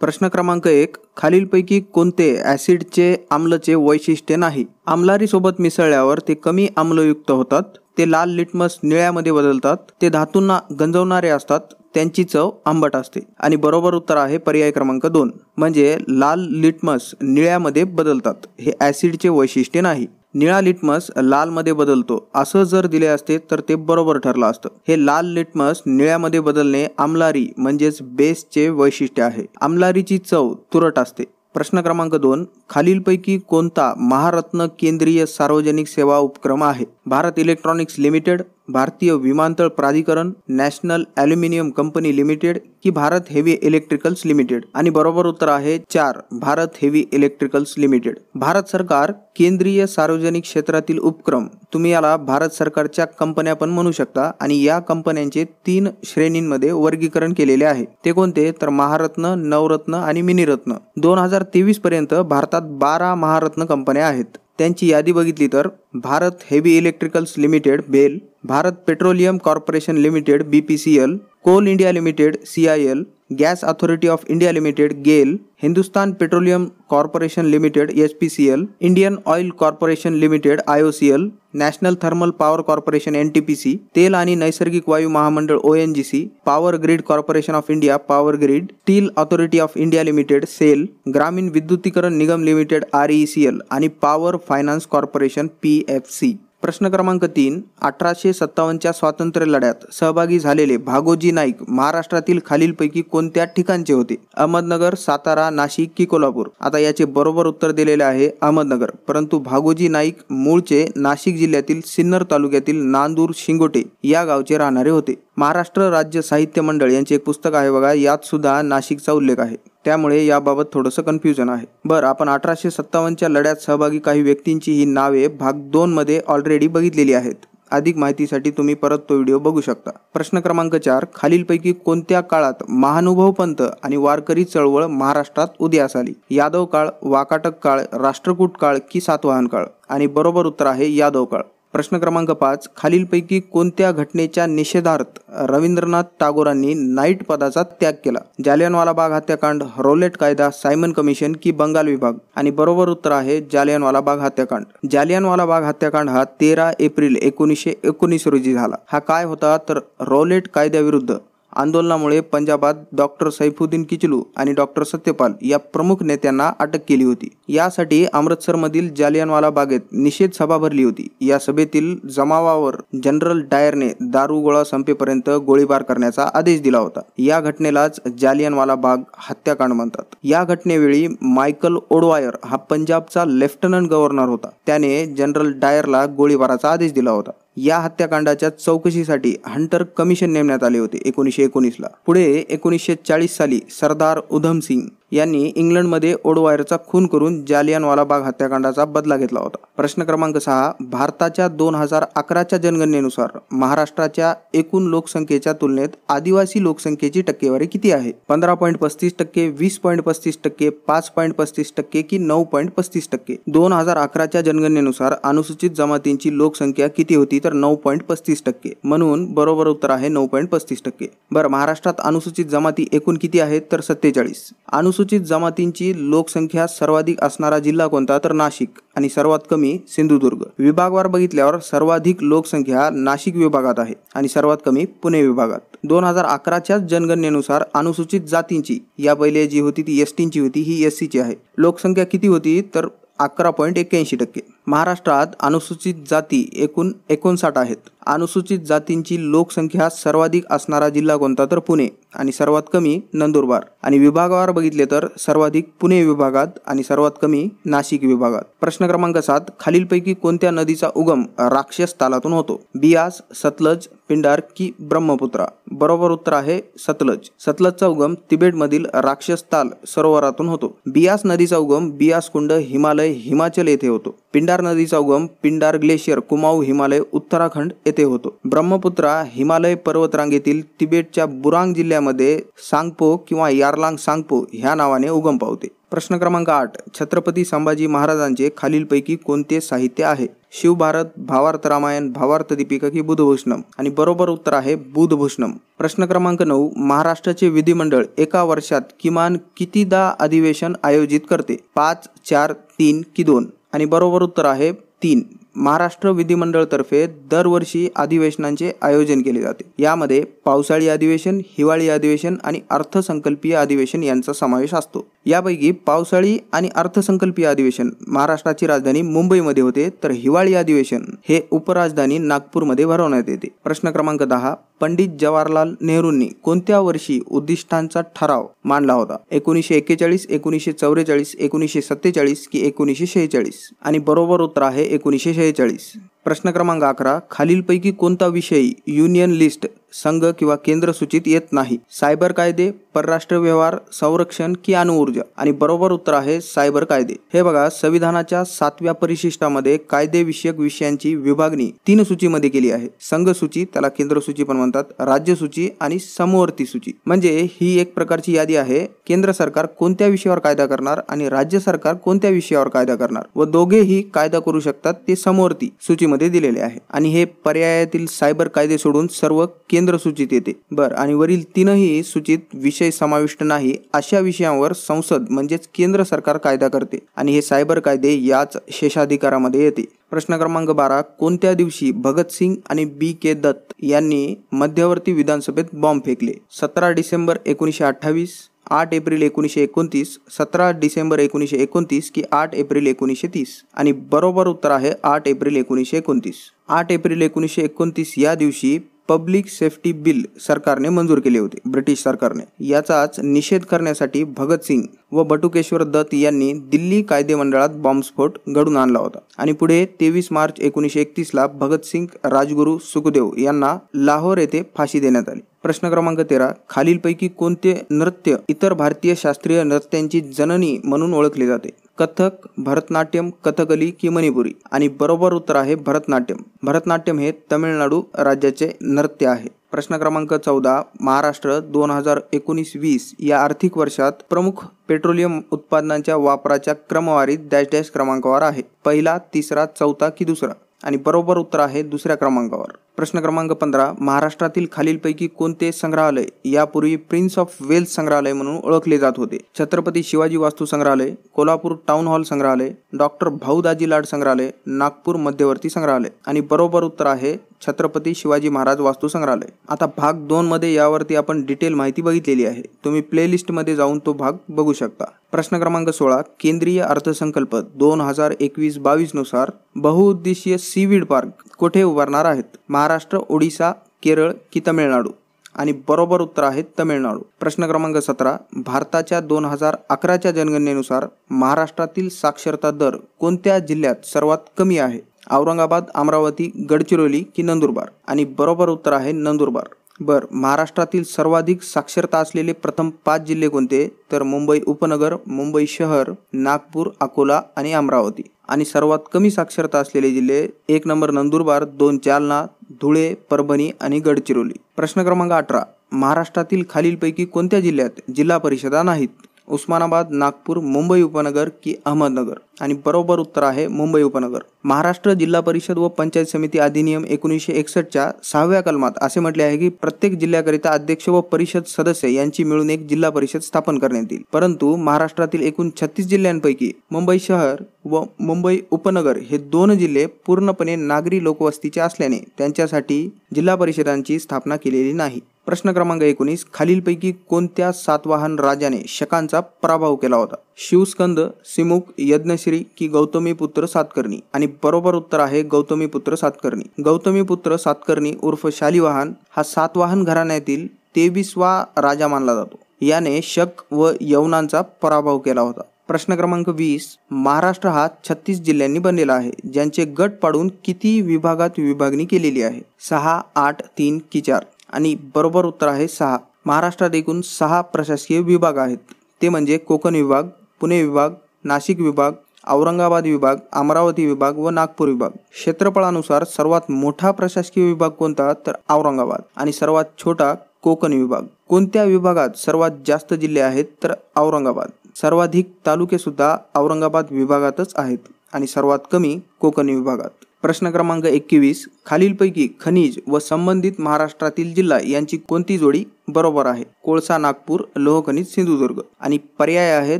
प्रश्न क्रमांक 1. खालीलपैकी कोणते ॲसिडचे आम्लचे वैशिष्ट्य नाही? आम्लारी सोबत मिसळल्यावर ते कमी आम्लयुक्त होतात, ते लाल लिटमस निळ्यामध्ये बदलतात, ते धातूंना गंजवणारे असतात, त्यांची चव आंबट असते. आणि बरोबर उत्तर आहे पर्याय क्रमांक 2, म्हणजे लाल लिटमस निळ्यामध्ये बदलतात हे ॲसिडचे वैशिष्ट्य नाही. निळा लिटमस लालमध्ये बदलतो असं जर दिले असते तर ते बरोबर ठरलं असतं. हे लाल लिटमस निळ्यामध्ये बदलणे आम्लारी म्हणजेच बेसचे वैशिष्ट्य आहे. आम्लारीची चव तुरट असते. प्रश्न क्रमांक 2. खालीलपैकी कोणता महारत्न केंद्रीय सार्वजनिक सेवा उपक्रम आहे? भारत इलेक्ट्रॉनिक्स लिमिटेड, भारतीय विमानतळ प्राधिकरण, नॅशनल ॲल्युमिनियम कंपनी लिमिटेड की भारत हेवी इलेक्ट्रिकल्स लिमिटेड? आणि बरोबर उत्तर आहे 4, Bharat heavy electricals limited. Bharat सरकार केंद्रीय सार्वजनिक क्षेत्रातील उपक्रम, तुम्ही याला भारत सरकारच्या कंपन्या पण म्हणू शकता, आणि या कंपन्यांचे 3 श्रेणींमध्ये वर्गीकरण केलेले आहे. ते कोणते? तर महारत्न, नवरत्न आणि मिनिरत्न. 2023 पर्यंत भारतात 12 महारत्न कंपन्या आहेत. त्यांची यादी बघितली तर Bharat heavy electricals limited BHEL, Bharat petroleum corporation limited BPCL, coal India limited CIL, gas authority of India limited GAIL, Hindustan petroleum corporation limited HPCL, Indian oil corporation limited IOCL, national thermal power corporation NTPC, तेल आणि नैसर्गिक वायू महामंडळ ONGC, power grid corporation of India power grid, steel authority of India limited SAIL, ग्रामीण विद्युतीकरण निगम limited RECL आणि power finance corporation PFC. प्रश्न क्रमांक 3. 1857च्या स्वातंत्र्य लढ्यात सहभागी झालेले भागोजी नाईक महाराष्ट्रातील खालीलपैकी कोणत्या ठिकाणचे होते? अहमदनगर, सातारा, नाशिक की कोल्हापूर? आता याचे बरोबर उत्तर दिलेले आहे अहमदनगर. परंतु भागोजी नाईक मूळचे नाशिक जिल्ह्यातील सिन्नर तालुक्यातील नांदूर शिंगोटे या गावचे राहणारे होते. महाराष्ट्र राज्य साहित्य मंडळ यांचे एक पुस्तक आहे बघा, यात सुद्धा नाशिकचा उल्लेख आहे. त्यामुळे याबाबत थोडंसं कन्फ्युजन आहे. बरं, आपण 1857च्या लढ्यात सहभागी काही व्यक्तींची ही नावे भाग 2 मध्ये ऑलरेडी बघितलेली आहेत. अधिक माहितीसाठी तुम्ही परत तो व्हिडिओ बघू शकता. प्रश्न क्रमांक 4. खालीलपैकी कोणत्या काळात महानुभाव पंथ आणि वारकरी चळवळ महाराष्ट्रात उदयास आली? यादव काळ, वाकाटक काळ, राष्ट्रकूट काळ की सातवाहन काळ? आणि बरोबर उत्तर आहे यादव काळ. प्रश्न क्रमांक 5. खालीलपैकी कोणत्या घटनेच्या निषेधार्थ रवींद्रनाथ टागोरांनी नाईट पदाचा त्याग केला? जालियनवाला बाग हत्याकांड, रौलेट कायदा, सायमन कमिशन की बंगाल विभाग? आणि बरोबर उत्तर आहे जालियनवाला बाग हत्याकांड. जालियनवाला बाग हत्याकांड हा 13 एप्रिल 1919 रोजी झाला. हा काय होता तर रौलेट कायद्याविरुद्ध आंदोलनामुळे पंजाबात डॉक्टर सैफुद्दीन किचलू आणि डॉक्टर सत्यपाल या प्रमुख नेत्यांना अटक केली होती. यासाठी अमृतसरमधील जालियनवाला बागेत निषेध सभा भरली होती. या सभेतील जमावावर जनरल डायरने दारुगोळा संपेपर्यंत गोळीबार करण्याचा आदेश दिला होता. या घटनेलाच जालियनवाला बाग हत्याकांड म्हणतात. या घटनेवेळी मायकल ओडवायर हा पंजाबचा लेफ्टनंट गव्हर्नर होता. त्याने जनरल डायरला गोळीबाराचा आदेश दिला होता. या हत्याकांडाच्या चौकशीसाठी हंटर कमिशन नेमण्यात आले होते 1919ला. पुढे 1940 साली सरदार उधम सिंग यांनी इंग्लंडमध्ये ओडवायरचा खून करून जालियनवाला बाग हत्याकांडाचा बदला घेतला होता. प्रश्न क्रमांक 6. भारताच्या 2011च्या जनगणनेनुसार महाराष्ट्राच्या एकूण लोकसंख्येच्या तुलनेत आदिवासी लोकसंख्येची टक्केवारी किती आहे? 15.35%, 20.35%, 5.35% की 9.35%? 2011च्या जनगणनेनुसार अनुसूचित जमातींची लोकसंख्या किती होती तर 9.35%. म्हणून बरोबर उत्तर आहे 9.35%. बरं, महाराष्ट्रात अनुसूचित जमाती एकूण किती आहेत तर 47. अनुसूचित जमातींची लोकसंख्या सर्वाधिक असणारा जिल्हा कोणता तर नाशिक आणि सर्वात कमी सिंधुदुर्ग. विभागवार बघितल्यावर सर्वाधिक लोकसंख्या नाशिक विभागात आहे आणि सर्वात कमी पुणे विभागात. 2011च्या जनगणनेनुसार अनुसूचित जातींची, या पहिले जी होती ती एसटींची होती, ही SCची आहे, लोकसंख्या किती होती तर 11.81%. महाराष्ट्रात अनुसूचित जाती एकूण 59 आहेत. अनुसूचित जातींची लोकसंख्या सर्वाधिक असणारा जिल्हा कोणता तर पुणे आणि सर्वात कमी नंदुरबार. आणि विभागावर बघितले तर सर्वाधिक पुणे विभागात आणि सर्वात कमी नाशिक विभागात. प्रश्न क्रमांक 7. खालीलपैकी कोणत्या नदीचा उगम राक्षस तालातून होतो? बियास, सतलज, पिंडार की ब्रह्मपुत्रा? बरोबर उत्तर आहे सतलज. सतलजचा उगम तिबेटमधील राक्षस ताल सरोवरातून होतो. बियास नदीचा उगम बियास कुंड हिमालय हिमाचल येथे होतो. पिंडार नदीचा उगम पिंडार ग्लेशियर कुमाऊ हिमालय उत्तराखंड येथे येथे होतो. ब्रह्मपुत्रा हिमालय पर्वतरांगेतील तिबेटच्या बुरांग जिल्ह्यामध्ये सांगपो किंवा यारलांग सांगपो ह्या नावाने उगम पावते. प्रश्न क्रमांक 8. छत्रपती संभाजी महाराजांचे खालीलपैकी कोणते साहित्य आहे? शिवभारत, भावार्थ रामायण, भावार्थ दीपिका की बुधभूषणम? आणि बरोबर उत्तर आहे बुधभूषणम. प्रश्न क्रमांक 9. महाराष्ट्राचे विधिमंडळ एका वर्षात किमान कितीदा अधिवेशन आयोजित करते? 5, 4, 3 की 2? आणि बरोबर उत्तर आहे 3. महाराष्ट्र विधिमंडळ तर्फे दरवर्षी अधिवेशनांचे आयोजन केले जाते. यामध्ये पावसाळी अधिवेशन, हिवाळी अधिवेशन आणि अर्थसंकल्पीय अधिवेशन यांचा समावेश असतो. यापैकी पावसाळी आणि अर्थसंकल्पीय अधिवेशन महाराष्ट्राची राजधानी मुंबईमध्ये होते, तर हिवाळी अधिवेशन हे उपराजधानी नागपूरमध्ये भरवण्यात येते. प्रश्न क्रमांक 10. पंडित जवाहरलाल नेहरूंनी कोणत्या वर्षी उद्दिष्टांचा ठराव मांडला होता? 1941, 1944, 1947 की 1946? आणि बरोबर उत्तर आहे 1946. प्रश्न क्रमांक 11. खालीलपैकी कोणता विषय युनियन लिस्ट संघ किंवा केंद्र सूचित येत नाही? सायबर कायदे, परराष्ट्र व्यवहार, संरक्षण की अणुऊर्जा? आणि बरोबर उत्तर आहे सायबर कायदे. हे बघा, संविधानाच्या 7व्या परिशिष्टामध्ये कायदे विषयक विषयांची विभागणी 3 सूचीमध्ये केली आहे. संघ सूची, त्याला केंद्र सूची पण म्हणतात, राज्य सूची आणि समवर्ती सूची. म्हणजे ही एक प्रकारची यादी आहे. केंद्र सरकार कोणत्या विषयावर कायदा करणार आणि राज्य सरकार कोणत्या विषयावर कायदा करणार व दोघेही कायदा करू शकतात ते समवर्ती सूचीमध्ये दिलेले आहे. आणि हे पर्यायातील सायबर कायदे सोडून सर्व केंद्र सूचित येते. आणि वरील 3ही सूचित विषय समाविष्ट नाही अशा विषयांवर संसद म्हणजेच केंद्र सरकार कायदा करते आणि हे सायबर कायदे याच शेषाधिकारामध्ये येते. प्रश्न क्रमांक 12. कोणत्या दिवशी भगतसिंग आणि B.K. दत्त यांनी मध्यवर्ती विधानसभेत बॉम्ब फेकले? 17 डिसेंबर 1928, 8 एप्रिल 1929, 17 डिसेंबर 1929 की 8 एप्रिल 1930? आणि बरोबर उत्तर आहे 8 एप्रिल 1929. 8 एप्रिल 1929 या दिवशी पब्लिक सेफ्टी बिल सरकारने मंजूर केले होते, ब्रिटिश सरकारने. याचाच निषेध करण्यासाठी भगतसिंग व बटुकेश्वर दत्त यांनी दिल्ली कायदेमंडळात बॉम्बस्फोट घडून आणला होता. आणि पुढे 23 मार्च 1931 भगतसिंग, राजगुरू, सुखदेव यांना लाहोर येथे फाशी देण्यात आली. प्रश्न क्रमांक 13. खालीलपैकी कोणते नृत्य इतर भारतीय शास्त्रीय नृत्यांची जननी म्हणून ओळखले जाते? कथक, भरतनाट्यम, कथकली की मणिपुरी? आणि बरोबर उत्तर आहे भरतनाट्यम. भरतनाट्यम हे तमिळनाडू राज्याचे नृत्य आहे. प्रश्न क्रमांक 14. महाराष्ट्र 2019-20 या आर्थिक वर्षात प्रमुख पेट्रोलियम उत्पादनांच्या वापराच्या क्रमवारीत डॅश डॅश क्रमांकावर आहे? पहिला, तिसरा, चौथा की दुसरा? आणि बरोबर उत्तर आहे दुसऱ्या क्रमांकावर. प्रश्न क्रमांक 15. महाराष्ट्रातील खालीलपैकी कोणते संग्रहालय यापूर्वी प्रिन्स ऑफ वेल्स संग्रहालय म्हणून ओळखले जात होते? छत्रपती शिवाजी वास्तू संग्रहालय, कोल्हापूर टाउन हॉल संग्रहालय, डॉक्टर भाऊ दाजी लाड संग्रहालय, नागपूर मध्यवर्ती संग्रहालय? आणि बरोबर उत्तर आहे छत्रपती शिवाजी महाराज वास्तू संग्रहालय. आता भाग 2 मध्ये यावरती आपण डिटेल माहिती बघितलेली आहे. तुम्ही प्लेलिस्ट मध्ये जाऊन तो भाग बघू शकता. प्रश्न क्रमांक 16. केंद्रीय अर्थसंकल्प 2021-22 नुसार बहुउद्देशीय सीवीड पार्क कुठे उभारणार आहेत? महाराष्ट्र, ओडिशा, केरळ की तमिळनाडू? आणि बरोबर उत्तर आहे तमिळनाडू. प्रश्न क्रमांक 17. भारताच्या 2011च्या जनगणनेनुसार महाराष्ट्रातील साक्षरता दर कोणत्या जिल्ह्यात सर्वात कमी आहे? औरंगाबाद, अमरावती, गडचिरोली की नंदुरबार? आणि बरोबर उत्तर आहे नंदुरबार. महाराष्ट्रातील सर्वाधिक साक्षरता असलेले प्रथम 5 जिल्हे कोणते? तर मुंबई उपनगर, मुंबई शहर, नागपूर, अकोला आणि अमरावती. आणि सर्वात कमी साक्षरता असलेले जिल्हे: 1 नंबर नंदुरबार, 2 जालना, धुळे, परभणी आणि गडचिरोली. प्रश्न क्रमांक 18. महाराष्ट्रातील खालीलपैकी कोणत्या जिल्ह्यात जिल्हा परिषदा नाहीत? उस्मानाबाद, नागपूर, मुंबई उपनगर की अहमदनगर? आणि बरोबर उत्तर आहे मुंबई उपनगर. महाराष्ट्र जिल्हा परिषद व पंचायत समिती अधिनियम 1961च्या 6व्या कलमात असे म्हटले आहे की प्रत्येक जिल्ह्याकरिता अध्यक्ष व परिषद सदस्य यांची मिळून एक जिल्हा परिषद स्थापन करण्यात येईल. परंतु महाराष्ट्रातील एकूण 36 जिल्ह्यांपैकी मुंबई शहर व मुंबई उपनगर हे 2 जिल्हे पूर्णपणे नागरी लोकवस्तीचे असल्याने त्यांच्यासाठी जिल्हा परिषदांची स्थापना केलेली नाही. प्रश्न क्रमांक 19. खालीलपैकी कोणत्या सातवाहन राजाने शकांचा पराभव केला होता? शिवस्कंद, सिमुक, यज्ञश्री की गौतमीपुत्र सातकर्णी? आणि बरोबर उत्तर आहे गौतमीपुत्र सातकर्णी. गौतमीपुत्र सातकर्णी उर्फ शालिवाहन हा सातवाहन घराण्यातील 23वा राजा मानला जातो. याने शक व यवनांचा पराभव केला होता. प्रश्न क्रमांक 20. महाराष्ट्र हा 36 जिल्ह्यांनी बनलेला आहे, ज्यांचे गट पाडून किती विभागात विभागणी केलेली आहे? 6, 8, 3 की 4? आणि बरोबर उत्तर आहे 6. महाराष्ट्रात एकूण 6 प्रशासकीय विभाग आहेत. ते म्हणजे कोकण विभाग, पुणे विभाग, नाशिक विभाग, औरंगाबाद विभाग, अमरावती विभाग व नागपूर विभाग. क्षेत्रफळानुसार सर्वात मोठा प्रशासकीय विभाग कोणता? तर औरंगाबाद. आणि सर्वात छोटा कोकण विभाग. कोणत्या विभागात सर्वात जास्त जिल्हे आहेत? तर औरंगाबाद. सर्वाधिक तालुके सुद्धा औरंगाबाद विभागातच आहेत आणि सर्वात कमी कोकण विभागात. प्रश्न क्रमांक 21. खालीलपैकी खनिज व संबंधित महाराष्ट्रातील जिल्हा यांची कोणती जोडी बरोबर आहे? कोळसा नागपूर, लोहखनिज सिंधुदुर्ग. आणि पर्याय आहेत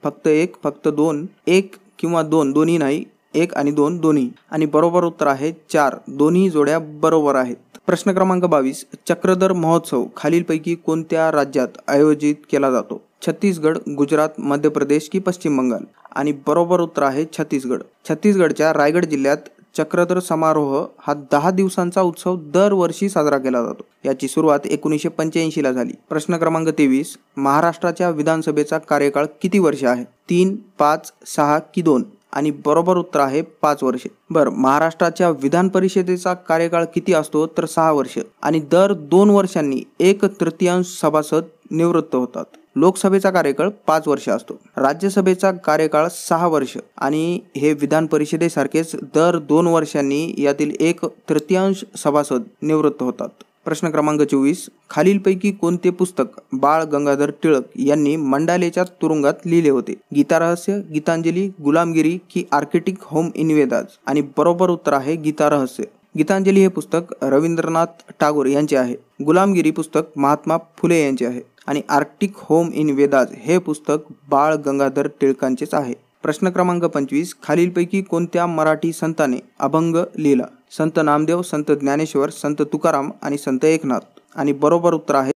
फक्त एक, फक्त दोन, एक किंवा दोन, दोन्ही नाही, एक आणि दोन दोन्ही. आणि बरोबर उत्तर आहे 4. दोन्ही जोड्या बरोबर आहेत. प्रश्न क्रमांक 22. चक्रधर महोत्सव खालीलपैकी कोणत्या राज्यात आयोजित केला जातो? छत्तीसगड, गुजरात, मध्य प्रदेश की पश्चिम बंगाल. आणि बरोबर उत्तर आहे छत्तीसगड. छत्तीसगडच्या रायगड जिल्ह्यात चक्रधर समारोह हा 10 दिवसांचा उत्सव दरवर्षी साजरा केला जातो. याची सुरुवात 1985 ला झाली. प्रश्न क्रमांक 23. महाराष्ट्राच्या विधानसभेचा कार्यकाळ किती वर्ष आहे? 3, 5, 6 की 2. आणि बरोबर उत्तर आहे 5 वर्षे. महाराष्ट्राच्या विधान परिषदेचा कार्यकाळ किती असतो? तर 6 वर्ष. आणि दर 2 वर्षांनी 1/3 सभासद निवृत्त होतात. लोकसभेचा कार्यकाळ 5 वर्ष असतो. राज्यसभेचा कार्यकाळ 6 वर्ष. आणि हे विधान परिषदेसारखेच दर 2 वर्षांनी यातील 1/3 सभासद निवृत्त होतात. प्रश्न क्रमांक 24. खालीलपैकी कोणते पुस्तक बाळ गंगाधर टिळक यांनी मंडालेच्या तुरुंगात लिहिले होते? गीतारहस्य, गीतांजली, गुलामगिरी की आर्किटिक होम इन वेदास. आणि बरोबर उत्तर आहे गीतारहस्य. गीतांजली हे पुस्तक रवींद्रनाथ टागोर यांचे आहे. गुलामगिरी पुस्तक महात्मा फुले यांचे आहे. आणि आर्क्टिक होम इन वेदास हे पुस्तक बाळ गंगाधर टिळकांचेच आहे. प्रश्न क्रमांक 25. खालीलपैकी कोणत्या मराठी संताने अभंग लिहिला? संत नामदेव, संत ज्ञानेश्वर, संत तुकाराम आणि संत एकनाथ. आणि बरोबर उत्तर आहे